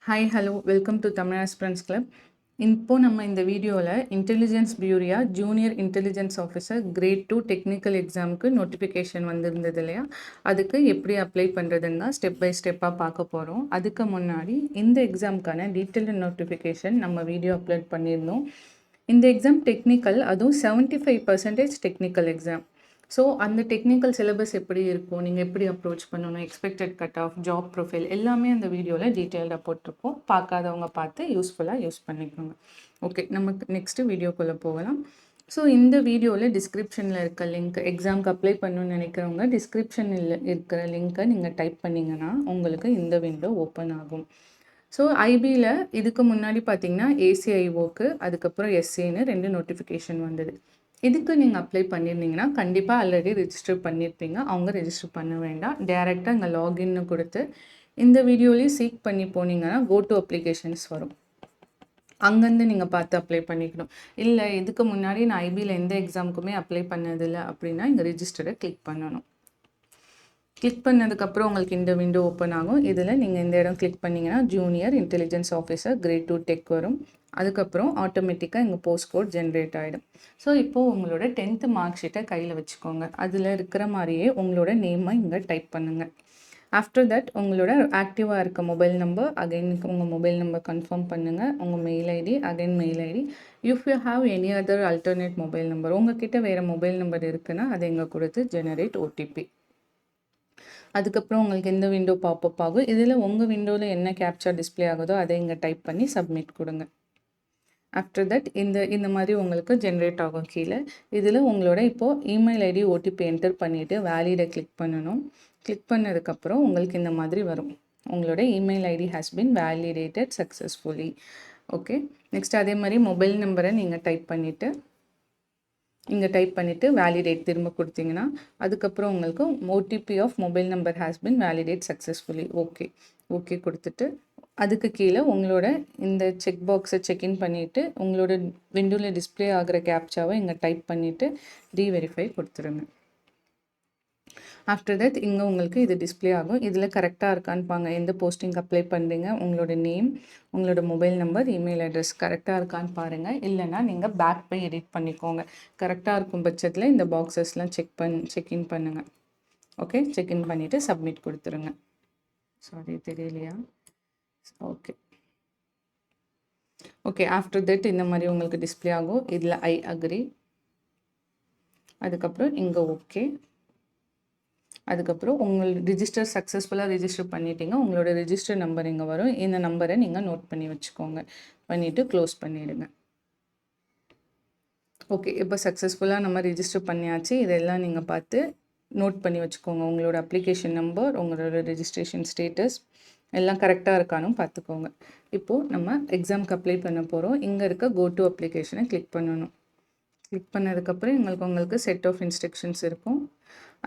Hi hello welcome to Tamil aspirants club. இப்போ நம்ம இந்த வீடியோவில் intelligence bureau junior intelligence officer great 2 technical எக்ஸாமுக்கு நோட்டிஃபிகேஷன் வந்திருந்தது இல்லையா, அதுக்கு எப்படி அப்ளை பண்ணுறதுன்னா ஸ்டெப் பை ஸ்டெப்பாக பார்க்க போகிறோம். அதுக்கு முன்னாடி இந்த எக்ஸாமுக்கான டீட்டெயில்டு நோட்டிஃபிகேஷன் நம்ம வீடியோ அப்லோட் பண்ணியிருந்தோம். இந்த எக்ஸாம் டெக்னிக்கல், அதுவும் 75% டெக்னிக்கல் எக்ஸாம். ஸோ அந்த டெக்னிக்கல் சிலபஸ் எப்படி இருக்கும், நீங்கள் எப்படி அப்ரோச் பண்ணணும், expected cut off, job profile எல்லாமே அந்த வீடியோவில் டீட்டெயில்டாக போட்டிருக்கோம். பார்க்காதவங்க பார்த்து யூஸ்ஃபுல்லாக யூஸ் பண்ணிக்கோங்க. ஓகே, நமக்கு நெக்ஸ்ட்டு வீடியோக்குள்ளே போகலாம். ஸோ இந்த வீடியோவில் டிஸ்கிரிப்ஷனில் இருக்க லிங்க், எக்ஸாமுக்கு அப்ளை பண்ணணும்னு நினைக்கிறவங்க டிஸ்கிரிப்ஷனில் இருக்கிற லிங்க்கை நீங்கள் டைப் பண்ணிங்கன்னா உங்களுக்கு இந்த விண்டோ ஓப்பன் ஆகும். ஸோ ஐபியில் இதுக்கு முன்னாடி பார்த்தீங்கன்னா ஏசிஐஓக்கு, அதுக்கப்புறம் எஸ்ஏன்னு 2 நோட்டிஃபிகேஷன் வந்தது. இதுக்கு நீங்கள் அப்ளை பண்ணியிருந்தீங்கன்னா கண்டிப்பாக ஆல்ரெடி ரிஜிஸ்டர் பண்ணியிருப்பீங்க. அவங்க ரெஜிஸ்டர் பண்ண வேண்டாம். டேரெக்டாக இங்கே லாகின்னு கொடுத்து இந்த வீடியோலேயும் சீக் பண்ணி போனீங்கன்னா கோ டு அப்ளிகேஷன்ஸ் வரும். அங்கேருந்து நீங்கள் பார்த்து அப்ளை பண்ணிக்கணும். இல்லை இதுக்கு முன்னாடி நான் ஐபியில் எந்த எக்ஸாமுக்குமே அப்ளை பண்ணதில்லை அப்படின்னா இங்கே ரிஜிஸ்டரை கிளிக் பண்ணணும். கிளிக் பண்ணதுக்கப்புறம் உங்களுக்கு இந்த விண்டோ ஓப்பன் ஆகும். இதில் நீங்கள் இந்த இடம் கிளிக் பண்ணிங்கன்னா junior intelligence officer great 2 tech வரும். அதுக்கப்புறம் ஆட்டோமேட்டிக்காக இங்கே போஸ்ட் கோட் ஜென்ரேட் ஆகிடும். ஸோ இப்போது உங்களோட 10th மார்க் ஷீட்டை கையில் வச்சுக்கோங்க. அதில் இருக்கிற மாதிரியே உங்களோட நேமை இங்கே டைப் பண்ணுங்கள். ஆஃப்டர் தட் உங்களோட ஆக்டிவாக இருக்க மொபைல் நம்பர், அகைன் உங்கள் மொபைல் நம்பர் கன்ஃபார்ம் பண்ணுங்கள். உங்கள் mail ID, again mail ID. If you have any other alternate mobile number, உங்ககிட்ட வேறு மொபைல் நம்பர் இருக்குன்னா அதை இங்கே கொடுத்து ஜெனரேட் ஓடிபி. அதுக்கப்புறம் உங்களுக்கு இந்த விண்டோ பாப்பப் ஆகும். இதில் உங்கள் விண்டோவில் என்ன கேப்சர் டிஸ்பிளே ஆகுதோ அதை இங்கே டைப் பண்ணி சப்மிட் கொடுங்க. ஆஃப்டர் தட் இந்த மாதிரி உங்களுக்கு ஜென்ரேட் ஆகும். கீழே இதில் உங்களோட இப்போது இமெயில் ஐடி ஓடிபி என்டர் பண்ணிவிட்டு வேலிடை கிளிக் பண்ணணும். கிளிக் பண்ணதுக்கப்புறம் உங்களுக்கு இந்த மாதிரி வரும். உங்களோட email ID has been validated successfully. Okay, next அதே மாதிரி மொபைல் நம்பரை நீங்கள் டைப் பண்ணிவிட்டு வேலிடேட் திரும்ப கொடுத்தீங்கன்னா அதுக்கப்புறம் உங்களுக்கு OTP of mobile number has been validate successfully. Okay கொடுத்துட்டு அதுக்கு கீழே உங்களோட இந்த செக் பாக்ஸை செக்இன் பண்ணிவிட்டு உங்களோட விண்டோவில் டிஸ்பிளே ஆகிற கேப்சாவை இங்கே டைப் பண்ணிவிட்டு ரீவெரிஃபை கொடுத்துருங்க. ஆஃப்டர் தட் இங்கே உங்களுக்கு இது டிஸ்பிளே ஆகும். இதில் கரெக்டாக இருக்கான்னு எந்த போஸ்டிங் அப்ளை பண்ணுறீங்க, உங்களோட நேம், உங்களோட மொபைல் நம்பர், இமெயில் அட்ரஸ் கரெக்டாக இருக்கான்னு பாருங்கள். இல்லைனா நீங்கள் பேக் போய் எடிட் பண்ணிக்கோங்க. கரெக்டாக இருக்கும் பட்சத்தில் இந்த பாக்ஸஸ்லாம் செக்இன் பண்ணுங்கள். ஓகே, செக்இன் பண்ணிவிட்டு சப்மிட் கொடுத்துருங்க. சாரி தெரியலையா? ஓகே ஆஃப்டர் தட் இந்த மாதிரி உங்களுக்கு டிஸ்பிளே ஆகும். இதில் ஐ அக்ரி, அதுக்கப்புறம் இங்கே ஓகே, அதுக்கப்புறம் ரிஜிஸ்டர் சக்ஸஸ்ஃபுல்லாக ரிஜிஸ்டர் பண்ணிட்டீங்க. உங்களோட ரிஜிஸ்டர் நம்பர் இங்கே வரும். இந்த நம்பரை நீங்கள் நோட் பண்ணி வச்சுக்கோங்க. பண்ணிவிட்டு க்ளோஸ் பண்ணிவிடுங்க. ஓகே, இப்போ சக்ஸஸ்ஃபுல்லாக நம்ம ரிஜிஸ்டர் பண்ணியாச்சு. இதெல்லாம் நீங்கள் பார்த்து நோட் பண்ணி வச்சுக்கோங்க. உங்களோட அப்ளிகேஷன் நம்பர், உங்களோட ரெஜிஸ்ட்ரேஷன் ஸ்டேட்டஸ் எல்லாம் கரெக்டாக இருக்கானு பார்த்துக்கோங்க. இப்போது நம்ம எக்ஸாமுக்கு அப்ளை பண்ண போகிறோம். இங்கே இருக்க கோ டு அப்ளிகேஷனை கிளிக் பண்ணணும். கிளிக் பண்ணதுக்கப்புறம் உங்களுக்கு செட் ஆஃப் இன்ஸ்ட்ரக்ஷன்ஸ் இருக்கும்.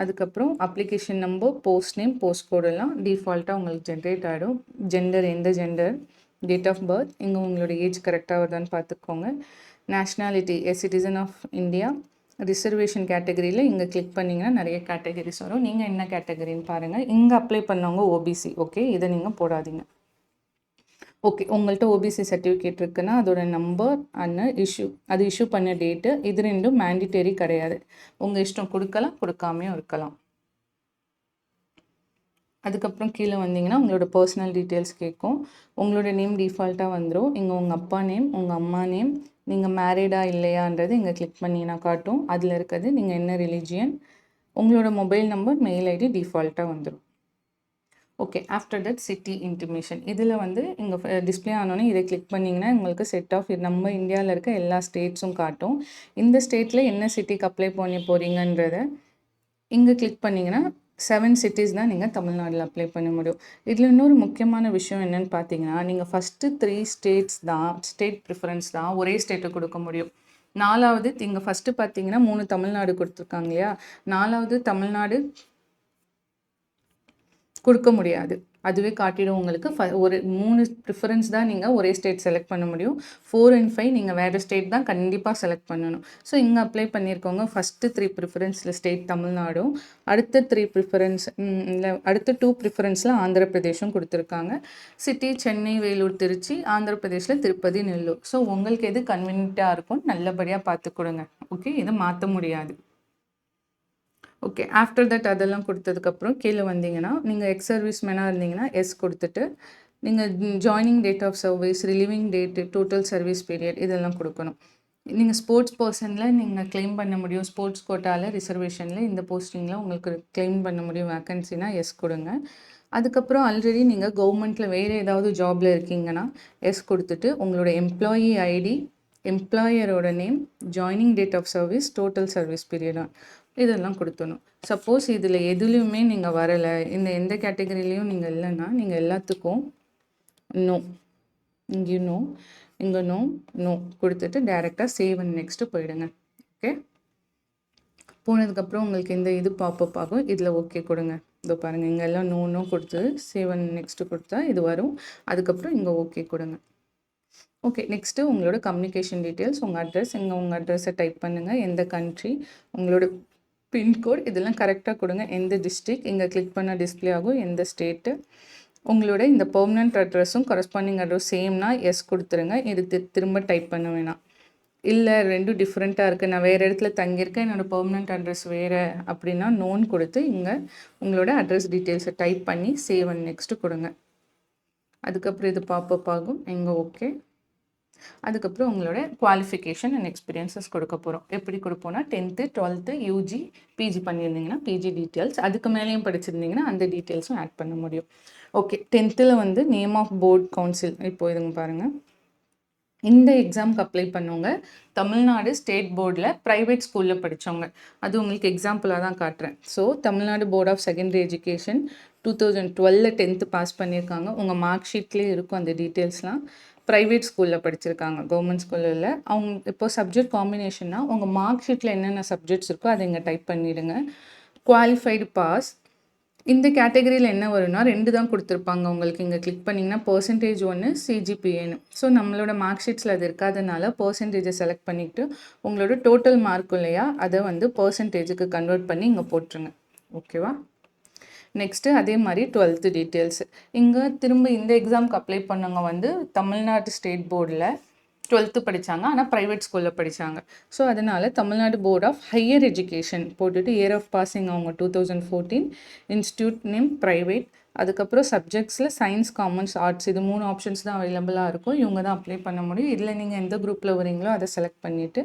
அதுக்கப்புறம் application number, post name, post கோடெல்லாம் டிஃபால்ட்டாக உங்களுக்கு ஜென்ரேட் ஆகிடும். ஜெண்டர், எந்த ஜெண்டர், டேட் ஆஃப் பர்த், இங்கே உங்களோட ஏஜ் கரெக்டாக வருதான்னு பார்த்துக்கோங்க. Nationality, a citizen of India. Reservation கேட்டகரியில் இங்கே கிளிக் பண்ணிங்கன்னா நிறைய கேட்டகரிஸ் வரும். நீங்கள் என்ன கேட்டகரின்னு பாருங்கள். இங்கே அப்ளை பண்ணவங்க ஓபிசி. ஓகே, இதை நீங்கள் போடாதீங்க. ஓகே, உங்கள்கிட்ட ஓபிசி சர்டிஃபிகேட் இருக்குன்னா அதோட நம்பர் அண்ட் அது இஷ்யூ பண்ண டேட்டு, இது ரெண்டும் மேண்டிட்டரி கிடையாது. உங்கள் இஷ்டம், கொடுக்கலாம் கொடுக்காமையும் இருக்கலாம். அதுக்கப்புறம் கீழே வந்தீங்கன்னா உங்களோட பர்சனல் டீட்டெயில்ஸ் கேட்கும். உங்களோட நேம் டிஃபால்ட்டாக வந்துடும். இங்கே உங்கள் அப்பா நேம், உங்கள் அம்மா நேம், நீங்கள் மேரிடா இல்லையான்றது இங்கே கிளிக் பண்ணிங்கன்னா காட்டும். அதில் இருக்கிறது நீங்கள் என்ன ரிலீஜியன், உங்களோட மொபைல் நம்பர், மெயில் ஐடி டிஃபால்ட்டாக வந்துடும். Okay, after that city intimation, இதில் இங்கே டிஸ்பிளே ஆனோன்னே இதை கிளிக் பண்ணிங்கன்னா உங்களுக்கு செட் ஆஃப் நம்ம இந்தியாவில் இருக்க எல்லா ஸ்டேட்ஸும் காட்டும். இந்த ஸ்டேட்டில் என்ன சிட்டிக்கு அப்ளை பண்ணி போகிறீங்கன்றத இங்கே கிளிக் பண்ணிங்கன்னா 7 சிட்டிஸ் தான் நீங்கள் தமிழ்நாட்டில் அப்ளை பண்ண முடியும். இதில் இன்னொரு முக்கியமான விஷயம் என்னென்னு பார்த்தீங்கன்னா, நீங்கள் ஃபஸ்ட்டு 3 ஸ்டேட்ஸ் தான், ஸ்டேட் ப்ரிஃபரன்ஸ் தான் ஒரே ஸ்டேட்டை கொடுக்க முடியும். 4வது இங்கே ஃபஸ்ட்டு பார்த்தீங்கன்னா 3 தமிழ்நாடு கொடுத்துருக்காங்க இல்லையா, 4வது தமிழ்நாடு கொடுக்க முடியாது. அதுவே காட்டிடும் உங்களுக்கு. ஒரு 3 ப்ரிஃபரன்ஸ் தான் நீங்கள் ஒரே ஸ்டேட் செலக்ட் பண்ண முடியும். 4 and 5 நீங்கள் வேறு ஸ்டேட் தான் கண்டிப்பாக செலக்ட் பண்ணணும். ஸோ இங்கே அப்ளை பண்ணியிருக்கவங்க ஃபஸ்ட்டு 3 ப்ரிஃபரன்ஸில் ஸ்டேட் தமிழ்நாடும், அடுத்த 3 ப்ரிஃபரன்ஸ் இல்லை அடுத்த 2 ப்ரிஃபரன்ஸில் ஆந்திர பிரதேஷும் கொடுத்துருக்காங்க. சிட்டி சென்னை, வேலூர், திருச்சி, ஆந்திர பிரதேஷில் திருப்பதி, நெல்லூர். ஸோ உங்களுக்கு எது கன்வீனியண்ட்டாக இருக்கும் நல்லபடியாக பார்த்து கொடுங்க. ஓகே, இதை மாற்ற முடியாது. ஓகே, ஆஃப்டர் தட் அதெல்லாம் கொடுத்ததுக்கப்புறம் கீழே வந்தீங்கன்னா நீங்கள் எக்ஸ் சர்வீஸ் மேனாக இருந்தீங்கன்னா எஸ் கொடுத்துட்டு நீங்கள் joining date of service, relieving date, total service period இதெல்லாம் கொடுக்கணும். நீங்கள் ஸ்போர்ட்ஸ் பர்சனில் நீங்கள் கிளைம் பண்ண முடியும். ஸ்போர்ட்ஸ் கோட்டாவில் ரிசர்வேஷனில் இந்த போஸ்டிங்கில் உங்களுக்கு கிளைம் பண்ண முடியும் வேக்கன்சினா எஸ் கொடுங்க. அதுக்கப்புறம் ஆல்ரெடி நீங்கள் கவர்மெண்ட்டில் வேறு ஏதாவது ஜாபில் இருக்கீங்கன்னா எஸ் கொடுத்துட்டு உங்களோட எம்ப்ளாயி ஐடி, எம்ப்ளாயரோட name, joining date of service, total service பீரியடாக இதெல்லாம் கொடுத்தணும். சப்போஸ் இதில் எதுலேயுமே நீங்கள் வரலை, இந்த எந்த கேட்டகரிலையும் நீங்கள் இல்லைன்னா நீங்கள் எல்லாத்துக்கும் நோ, இங்கே நோ, இங்கே நோ, நோ கொடுத்துட்டு டேரெக்டாக சேவ் அண்ட் நெக்ஸ்ட்டு போயிடுங்க. ஓகே, போனதுக்கப்புறம் உங்களுக்கு இந்த இது பாப்பப் ஆகும். இதில் ஓகே கொடுங்க. இதோ பாருங்கள், இங்கே எல்லாம் நோ நோ கொடுத்து சேவ் அண்ட் நெக்ஸ்ட்டு கொடுத்தா இது வரும். அதுக்கப்புறம் இங்கே ஓகே கொடுங்க. ஓகே, நெக்ஸ்ட்டு உங்களோட கம்யூனிகேஷன் டீட்டெயில்ஸ், உங்கள் அட்ரஸ், இங்கே உங்கள் அட்ரஸை டைப் பண்ணுங்கள். எந்த கண்ட்ரி, உங்களோட பின்கோட் இதெல்லாம் கரெக்டாக கொடுங்க. எந்த டிஸ்ட்ரிக் இங்கே கிளிக் பண்ண டிஸ்பிளே ஆகும், எந்த ஸ்டேட்டு, உங்களோட இந்த பெர்மனண்ட் அட்ரஸும் கரஸ்பாண்டிங் அட்ரஸ் சேம்னா எஸ் கொடுத்துருங்க. இது திரும்ப டைப் பண்ண வேணாம். இல்லை ரெண்டும் டிஃப்ரெண்ட்டாக இருக்குது, நான் வேறு இடத்துல தங்கியிருக்கேன், என்னோடய பெர்மனண்ட் அட்ரஸ் வேறு அப்படின்னா நோன் கொடுத்து இங்கே உங்களோட அட்ரஸ் டீட்டெயில்ஸை டைப் பண்ணி சேவ் அண்ட் நெக்ஸ்ட்டு கொடுங்க. அதுக்கப்புறம் இது பாப்பப் ஆகும். இங்கே ஓகே. அதுக்கப்புறம் உங்களோட குவாலிஃபிகேஷன் அண்ட் எக்ஸ்பீரியன்ஸஸ் கொடுக்க போகிறோம். எப்படி கொடுப்போம்னா 10th 12th யூஜி பிஜி பண்ணியிருந்தீங்கன்னா பிஜி டீட்டெயில்ஸ், அதுக்கு மேலேயும் படிச்சிருந்தீங்கன்னா அந்த டீட்டெயில்ஸும் ஆட் பண்ண முடியும். ஓகே, 10th வந்து நேம் ஆஃப் போர்ட் கவுன்சில். இப்போ இதுங்க பாருங்கள், இந்த எக்ஸாமுக்கு அப்ளை பண்ணவங்க தமிழ்நாடு ஸ்டேட் போர்டில் ப்ரைவேட் ஸ்கூலில் படித்தவங்க, அது உங்களுக்கு எக்ஸாம்பிளாக தான் காட்டுறேன். So Tamil Nadu board of secondary education 2012 10th pass பண்ணியிருக்காங்க. உங்கள் மார்க் ஷீட்லேயே இருக்கும் அந்த டீட்டெயில்ஸ்லாம். ப்ரைவேட் ஸ்கூலில் படிச்சிருக்காங்க, கவர்மெண்ட் ஸ்கூலில் இல்லை. அவங்க இப்போ சப்ஜெக்ட் காம்பினேஷன்னா உங்கள் மார்க் ஷீட்டில் என்னென்ன சப்ஜெக்ட்ஸ் இருக்கோ அதை இங்கே டைப் பண்ணிவிடுங்க. Qualified pass. இந்த கேட்டகரியில் என்ன வரும்னா 2 தான் கொடுத்துருப்பாங்க உங்களுக்கு. இங்கே கிளிக் பண்ணிங்கன்னா பர்சன்டேஜ் 1, சிஜிபிஏன்னு. ஸோ நம்மளோட மார்க் ஷீட்ஸில் அது இருக்காதனால பர்சன்டேஜை செலக்ட் பண்ணிவிட்டு உங்களோட டோட்டல் மார்க் இல்லையா அதை வந்து பர்சன்டேஜுக்கு கன்வெர்ட் பண்ணி இங்கே போட்டுருங்க. ஓகேவா? நெக்ஸ்ட்டு அதே மாதிரி 12th டீட்டெயில்ஸ். இங்கே திரும்ப இந்த எக்ஸாமுக்கு அப்ளை பண்ணவங்க வந்து தமிழ்நாடு ஸ்டேட் போர்டில் 12th படித்தாங்க, ஆனால் ப்ரைவேட் ஸ்கூலில் படித்தாங்க. ஸோ அதனால் Tamil Nadu board of higher education போட்டுட்டு இயர் ஆஃப் பாசிங் அவங்க 2014, இன்ஸ்டியூட் நேம் ப்ரைவேட், அதுக்கப்புறம் சப்ஜெக்ட்ஸில் சயின்ஸ், காமர்ஸ், ஆர்ட்ஸ் இது 3 ஆப்ஷன்ஸ் தான் அவைலபிளாக இருக்கும். இவங்க தான் அப்ளை பண்ண முடியும். இதில் நீங்கள் எந்த குரூப்பில் வரீங்களோ அதை செலக்ட் பண்ணிவிட்டு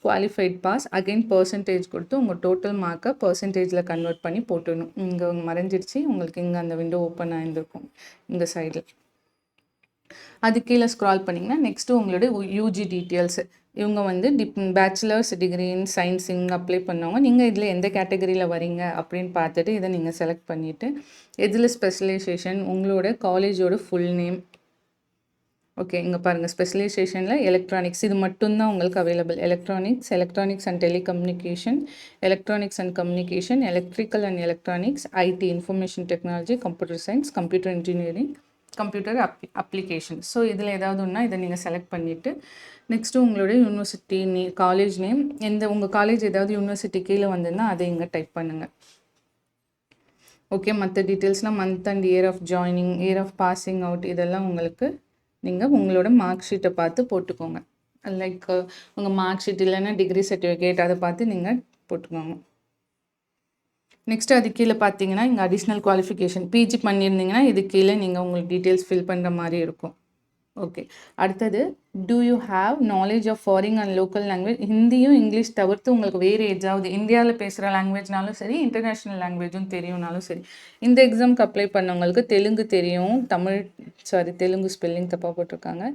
குவாலிஃபைட் பாஸ் அகைன் பர்சன்டேஜ் கொடுத்து உங்கள் டோட்டல் மார்க்கை பர்சன்டேஜில் கன்வெர்ட் பண்ணி போட்டுடணும். இங்கே மறைஞ்சிருச்சு உங்களுக்கு, இங்கே அந்த விண்டோ ஓப்பன் ஆகிருக்கும் இந்த சைடில். அது கீழே ஸ்க்ரால் பண்ணிங்கன்னா நெக்ஸ்ட்டு உங்களோட யூஜி டீட்டெயில்ஸு. இவங்க வந்து பேச்சுலர்ஸ் டிகிரி இன் சயின்ஸ் இங்கே அப்ளை பண்ணவங்க. நீங்கள் இதில் எந்த கேட்டகரியில் வரீங்க அப்படின்னு பார்த்துட்டு இதை நீங்கள் செலக்ட் பண்ணிவிட்டு எதில் ஸ்பெஷலைசேஷன், உங்களோட காலேஜோட ஃபுல் நேம். ஓகே, இங்கே பாருங்கள் ஸ்பெஷலைசேஷனில் எலக்ட்ரானிக்ஸ் இது மட்டும்தான் உங்களுக்கு available. Electronics and telecommunication, electronics and communication, electrical and electronics, IT information technology, computer science, computer engineering, computer application. So இதில் ஏதாவது ஒன்றா இதை நீங்கள் செலக்ட் பண்ணிவிட்டு நெக்ஸ்ட்டு உங்களோட யூனிவர்சிட்டி காலேஜ் நேம், உங்கள் காலேஜ் ஏதாவது யூனிவர்சிட்டி கீழே வந்ததுன்னா அதை இங்கே டைப் பண்ணுங்கள். ஓகே, மற்ற டீட்டெயில்ஸ்லாம் month and year of joining, year of passing out இதெல்லாம் உங்களுக்கு நீங்கள் உங்களோட மார்க் ஷீட்டை பார்த்து போட்டுக்கோங்க. லைக் உங்கள் மார்க் ஷீட் இல்லைன்னா டிகிரி சர்டிஃபிகேட் அதை பார்த்து நீங்கள் போட்டுக்கோங்க. நெக்ஸ்ட்டு அது கீழே பார்த்தீங்கன்னா இங்கே அடிஷ்னல் குவாலிஃபிகேஷன் பிஜி பண்ணியிருந்தீங்கன்னா இது கீழே நீங்கள் உங்களுக்கு டீட்டெயில்ஸ் ஃபில் பண்ணுற மாதிரி இருக்கும். ஓகே, அடுத்தது do you have knowledge of foreign and local language. ஹிந்தியும் இங்கிலீஷ் தவிர்த்து உங்களுக்கு வேறு ஏதாவது இந்தியாவில் பேசுகிற லாங்குவேஜ்னாலும் சரி, இன்டர்நேஷ்னல் லாங்குவேஜும் தெரியும்னாலும் சரி. இந்த எக்ஸாமுக்கு அப்ளை பண்ணவங்களுக்கு தெலுங்கு தெரியும், தெலுங்கு ஸ்பெல்லிங் தப்பாக போட்டிருக்காங்க,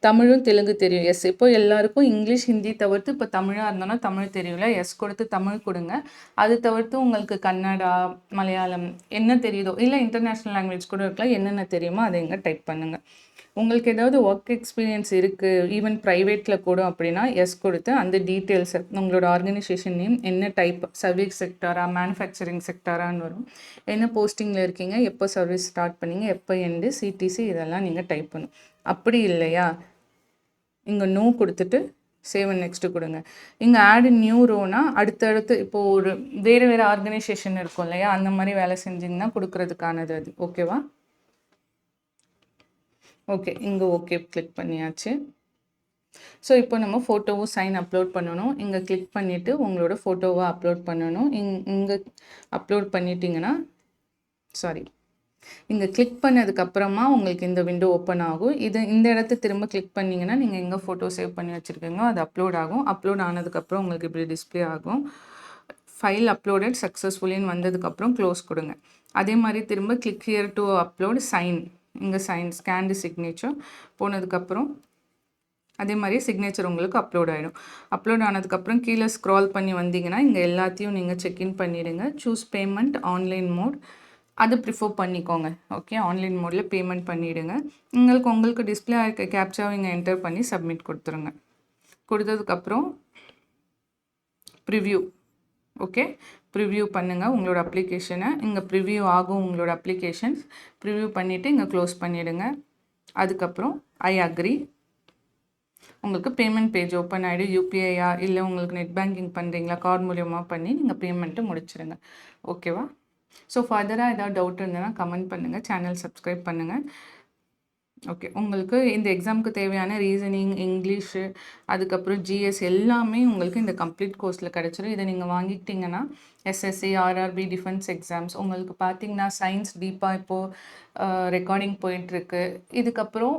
தமிழும் தெலுங்கு தெரியும். எஸ், இப்போ எல்லாருக்கும் இங்கிலீஷ் ஹிந்தி தவிர்த்து இப்போ தமிழாக இருந்தோன்னா தமிழ் தெரியல, எஸ் கொடுத்து தமிழ் கொடுங்க. அது தவிர்த்து உங்களுக்கு கன்னடா, மலையாளம் என்ன தெரியுதோ, இல்லை இன்டர்நேஷ்னல் லாங்குவேஜ் கூட இருக்கலாம், என்னென்ன தெரியுமோ அதை எங்கே டைப் பண்ணுங்கள். உங்களுக்கு ஏதாவது ஏதாவது ஒர்க் எக்ஸ்பீரியன்ஸ் இருக்குது ஈவன் ப்ரைவேட்டில் கூட அப்படின்னா எஸ் கொடுத்து அந்த டீட்டெயில்ஸை உங்களோட ஆர்கனைசேஷன் நேம் என்ன டைப் சர்வீஸ் செக்டாரா மேனுஃபேக்சரிங் செக்டாரான்னு வரும், என்ன போஸ்டிங்கில் இருக்கீங்க, எப்போ சர்வீஸ் ஸ்டார்ட் பண்ணீங்க, எப்போ எண்டு, சிடிசி இதெல்லாம் நீங்கள் டைப் பண்ணணும். அப்படி இல்லையா இங்கே நோ கொடுத்துட்டு சேவ் அண்ட் நெக்ஸ்ட்டு கொடுங்க. இங்கே ஆட் நியூ ரோனா அடுத்தடுத்து இப்போது ஒரு வேறு ஆர்கனைசேஷன் இருக்கும் இல்லையா, அந்த மாதிரி வேலை செஞ்சிங்கன்னா கொடுக்கறதுக்கானது அது. ஓகேவா? ஓகே, இங்கே ஓகே கிளிக் பண்ணியாச்சு. ஸோ இப்போ நம்ம ஃபோட்டோவும் சைன் அப்லோட் பண்ணணும். இங்கே கிளிக் பண்ணிவிட்டு உங்களோட ஃபோட்டோவை அப்லோட் பண்ணணும். இங்கே அப்லோட் பண்ணிட்டீங்கன்னா இங்கே கிளிக் பண்ணதுக்கப்புறமா உங்களுக்கு இந்த விண்டோ ஓப்பன் ஆகும். இந்த இடத்த திரும்ப கிளிக் பண்ணிங்கன்னா நீங்கள் எங்கே ஃபோட்டோ சேவ் பண்ணி வச்சுருக்கீங்களோ அது அப்லோட் ஆகும். அப்லோட் ஆனதுக்கப்புறம் உங்களுக்கு இப்படி டிஸ்பிளே ஆகும். ஃபைல் அப்லோடட் சக்ஸஸ்ஃபுல்லின்னு வந்ததுக்கப்புறம் க்ளோஸ் கொடுங்க. அதே மாதிரி திரும்ப click here to upload sign, இங்கே சைன் ஸ்கேன்டு சிக்னேச்சர் போனதுக்கப்புறம் அதே மாதிரி சிக்னேச்சர் உங்களுக்கு அப்லோட் ஆகிடும். அப்லோட் ஆனதுக்கப்புறம் கீழே ஸ்க்ரால் பண்ணி வந்தீங்கன்னா இங்கே எல்லாத்தையும் நீங்கள் செக்இன் பண்ணிவிடுங்க. சூஸ் பேமெண்ட் ஆன்லைன் மோட் அது ப்ரிஃபர் பண்ணிக்கோங்க. ஓகே, ஆன்லைன் மோடில் பேமெண்ட் பண்ணிவிடுங்க. உங்களுக்கு டிஸ்பிளே ஆகிருக்க கேப்சாவை இங்கே என்டர் பண்ணி சப்மிட் கொடுத்துருங்க. கொடுத்ததுக்கப்புறம் ப்ரிவ்யூ, ஓகே ப்ரிவ்யூ பண்ணுங்கள் உங்களோட அப்ளிகேஷனை. இங்கே ப்ரிவ்யூ ஆகும் உங்களோட அப்ளிகேஷன்ஸ். ப்ரிவ்யூ பண்ணிவிட்டு இங்கே க்ளோஸ் பண்ணிவிடுங்க. அதுக்கப்புறம் ஐ அக்ரி. உங்களுக்கு பேமெண்ட் பேஜ் ஓப்பன் ஆகிடும். யூபிஐயா இல்லை உங்களுக்கு நெட் பேங்கிங் பண்ணுறீங்களா கார்டு மூலியமாக பண்ணி நீங்கள் பேமெண்ட்டு முடிச்சிடுங்க. ஓகேவா? ஸோ ஃபர்தராக ஏதாவது டவுட் இருந்ததுன்னா கமெண்ட் பண்ணுங்கள், சேனல் சப்ஸ்கிரைப் பண்ணுங்கள். ஓகே, உங்களுக்கு இந்த எக்ஸாமுக்கு தேவையான ரீசனிங், இங்கிலீஷு, அதுக்கப்புறம் ஜிஎஸ் எல்லாமே உங்களுக்கு இந்த கம்ப்ளீட் கோர்ஸில் கிடச்சிரும். இதை நீங்கள் வாங்கிக்கிட்டிங்கன்னா எஸ்எஸ்சி, ஆர்ஆர்பி, டிஃபென்ஸ் எக்ஸாம்ஸ் உங்களுக்கு பார்த்தீங்கன்னா சயின்ஸ் டீப்பாக இப்போது ரெக்கார்டிங் போயிட்டுருக்கு. இதுக்கப்புறம்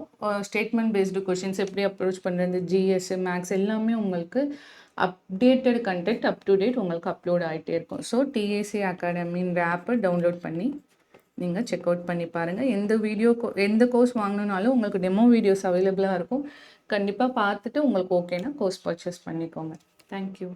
ஸ்டேட்மெண்ட் பேஸ்டு கொஷின்ஸ் எப்படி அப்ரோச் பண்ணுறது, ஜிஎஸ், மேக்ஸ் எல்லாமே உங்களுக்கு updated content up to date உங்களுக்கு அப்லோட் ஆகிட்டே இருக்கும். ஸோ டிஏசி அகாடமின்ற ஆப்பை டவுன்லோட் பண்ணி நீங்கள் செக் அவுட் பண்ணி பாருங்கள். எந்த கோர்ஸ் வாங்கணுன்னாலும் உங்களுக்கு டெமோ வீடியோஸ் அவைலபிளாக இருக்கும். கண்டிப்பாக பார்த்துட்டு உங்களுக்கு ஓகேனா கோர்ஸ் பர்ச்சேஸ் பண்ணிக்கோங்க. தேங்க்யூ.